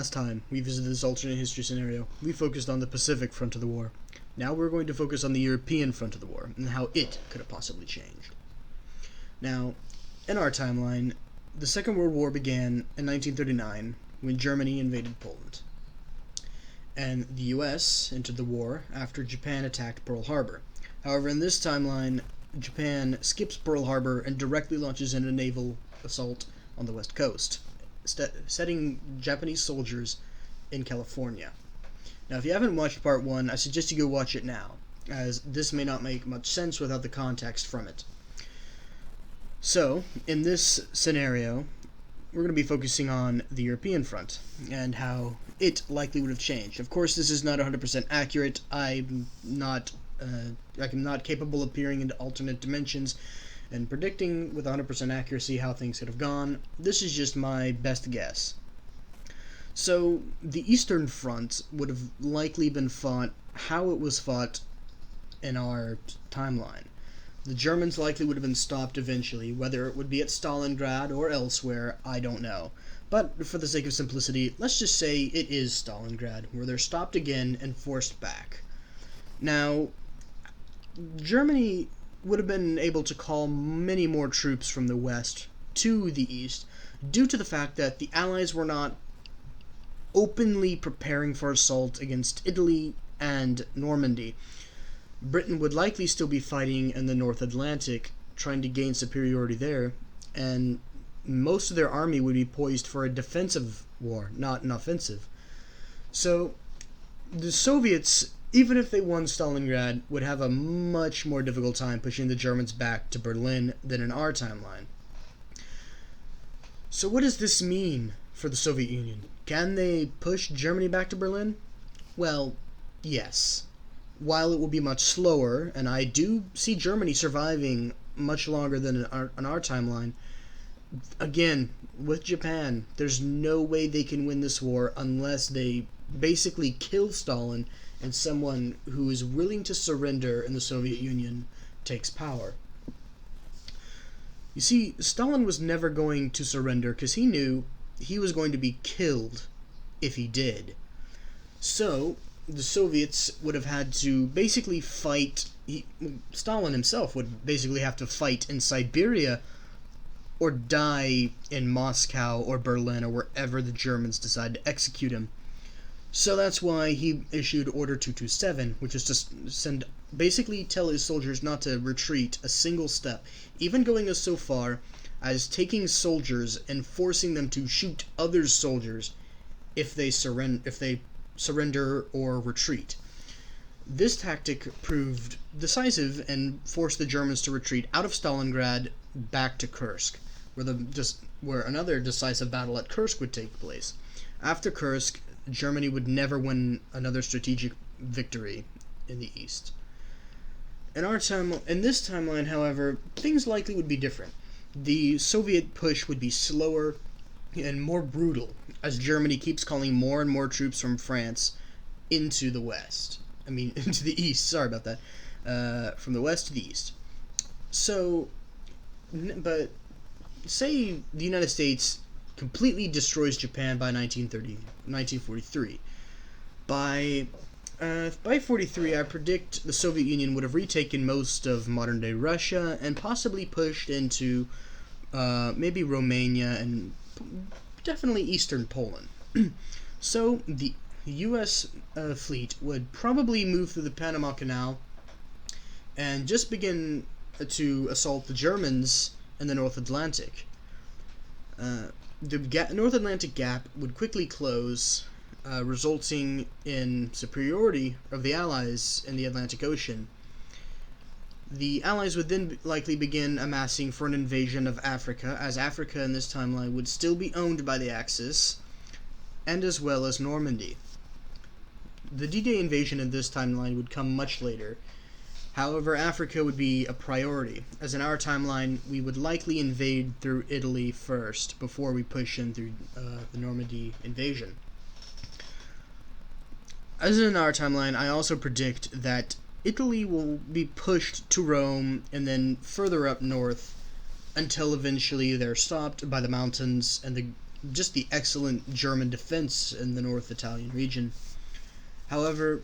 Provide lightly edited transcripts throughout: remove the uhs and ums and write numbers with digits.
last time we visited this alternate history scenario, we focused on the Pacific front of the war. Now we're going to focus on the European front of the war, and how it could have possibly changed. Now, in our timeline, the Second World War began in 1939 when Germany invaded Poland. And the US entered the war after Japan attacked Pearl Harbor. However, in this timeline, Japan skips Pearl Harbor and directly launches in a naval assault on the west coast, setting Japanese soldiers in California. Now, if you haven't watched part 1, I suggest you go watch it now, as this may not make much sense without the context from it. So, in this scenario, we're going to be focusing on the European front, and how it likely would have changed. Of course, this is not 100% accurate. I'm not capable of peering into alternate dimensions and predicting with 100% accuracy how things could have gone. This is just my best guess. So, the Eastern Front would have likely been fought how it was fought in our timeline. The Germans likely would have been stopped eventually, whether it would be at Stalingrad or elsewhere, I don't know. But for the sake of simplicity, let's just say it is Stalingrad, where they're stopped again and forced back. Now, Germany would have been able to call many more troops from the west to the east, due to the fact that the Allies were not openly preparing for assault against Italy and Normandy. Britain would likely still be fighting in the North Atlantic, trying to gain superiority there, and most of their army would be poised for a defensive war, not an offensive. So, the Soviets, even if they won Stalingrad, would have a much more difficult time pushing the Germans back to Berlin than in our timeline. So what does this mean for the Soviet Union? Can they push Germany back to Berlin? Well, yes. While it will be much slower, and I do see Germany surviving much longer than on our timeline, again, with Japan, there's no way they can win this war unless they basically kill Stalin and someone who is willing to surrender in the Soviet Union takes power. You see, Stalin was never going to surrender because he knew he was going to be killed if he did. So, the Soviets would have had to basically fight. Stalin himself would basically have to fight in Siberia or die in Moscow or Berlin or wherever the Germans decide to execute him. So that's why he issued Order 227, which is to basically tell his soldiers not to retreat a single step, even going so far as taking soldiers and forcing them to shoot other soldiers if they surrender or retreat. This tactic proved decisive and forced the Germans to retreat out of Stalingrad back to Kursk, where another decisive battle at Kursk would take place. After Kursk, Germany would never win another strategic victory in the East. In this timeline, however, things likely would be different. The Soviet push would be slower and more brutal, as Germany keeps calling more and more troops from France into the west. Into the east, sorry about that. From the west to the east. So, but say the United States completely destroys Japan by 1943. By 43, I predict the Soviet Union would have retaken most of modern-day Russia and possibly pushed into maybe Romania and definitely eastern Poland. So the U.S. fleet would probably move through the Panama Canal and just begin to assault the Germans in the North Atlantic. The North Atlantic gap would quickly close, resulting in superiority of the Allies in the Atlantic Ocean. The Allies would then likely begin amassing for an invasion of Africa, as Africa in this timeline would still be owned by the Axis, and as well as Normandy. The D-Day invasion in this timeline would come much later. However, Africa would be a priority, as in our timeline, we would likely invade through Italy first, before we push in through the Normandy invasion. As in our timeline, I also predict that Italy will be pushed to Rome, and then further up north, until eventually they're stopped by the mountains, and just the excellent German defense in the North Italian region. However,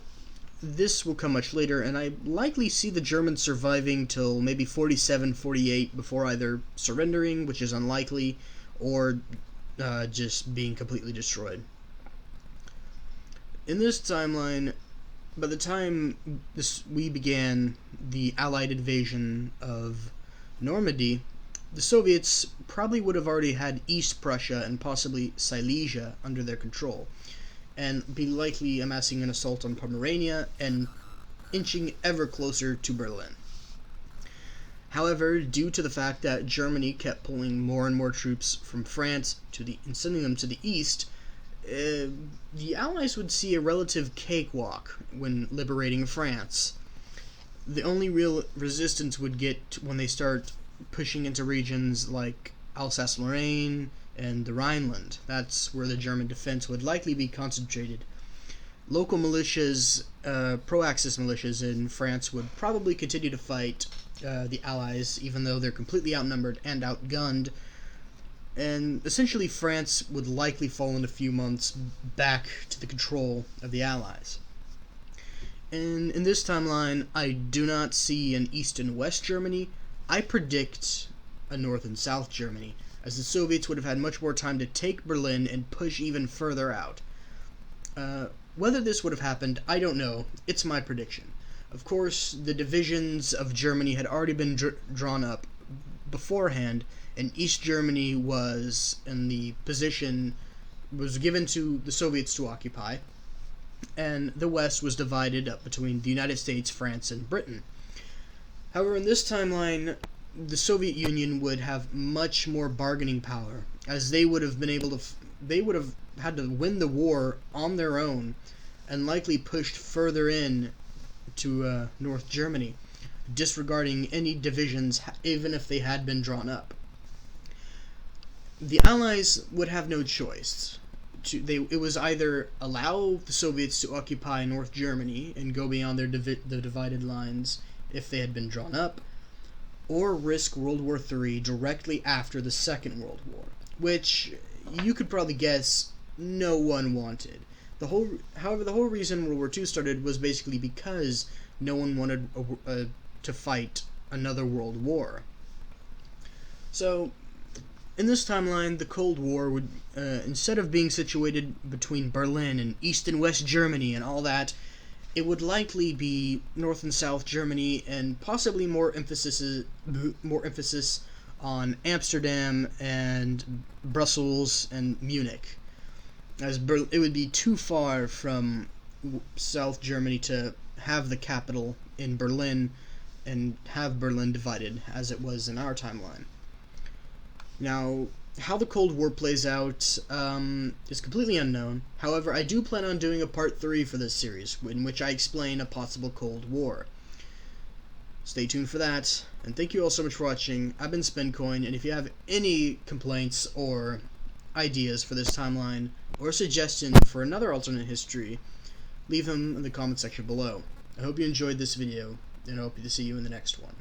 this will come much later, and I likely see the Germans surviving till maybe 47, 48 before either surrendering, which is unlikely, or just being completely destroyed. In this timeline, by the time we began the Allied invasion of Normandy, the Soviets probably would have already had East Prussia and possibly Silesia under their control, and be likely amassing an assault on Pomerania and inching ever closer to Berlin. However, due to the fact that Germany kept pulling more and more troops from France and sending them to the east, the Allies would see a relative cakewalk when liberating France. The only real resistance would get when they start pushing into regions like Alsace-Lorraine and the Rhineland. That's where the German defense would likely be concentrated. Local militias, pro-Axis militias in France would probably continue to fight the Allies, even though they're completely outnumbered and outgunned. And essentially France would likely fall in a few months back to the control of the Allies. And in this timeline, I do not see an East and West Germany. I predict a North and South Germany, as the Soviets would have had much more time to take Berlin and push even further out. Whether this would have happened, I don't know. It's my prediction. Of course, the divisions of Germany had already been drawn up beforehand, and East Germany was in the position, was given to the Soviets to occupy, and the West was divided up between the United States, France, and Britain. However, in this timeline, the Soviet Union would have much more bargaining power, as they would have had to win the war on their own, and likely pushed further in to North Germany, disregarding any divisions, even if they had been drawn up. The Allies would have no choice. It was either allow the Soviets to occupy North Germany and go beyond the divided lines if they had been drawn up, or risk World War III directly after the Second World War, which you could probably guess no one wanted. However, the whole reason World War II started was basically because no one wanted to fight another world war. So, in this timeline, the Cold War would, instead of being situated between Berlin and East and West Germany and all that, it would likely be North and South Germany, and possibly more emphasis on Amsterdam and Brussels and Munich, as it would be too far from South Germany to have the capital in Berlin and have Berlin divided as it was in our timeline. Now, how the Cold War plays out is completely unknown. However, I do plan on doing a part 3 for this series, in which I explain a possible Cold War. Stay tuned for that, and thank you all so much for watching. I've been SpinCoin, and if you have any complaints or ideas for this timeline, or suggestions for another alternate history, leave them in the comment section below. I hope you enjoyed this video, and I hope to see you in the next one.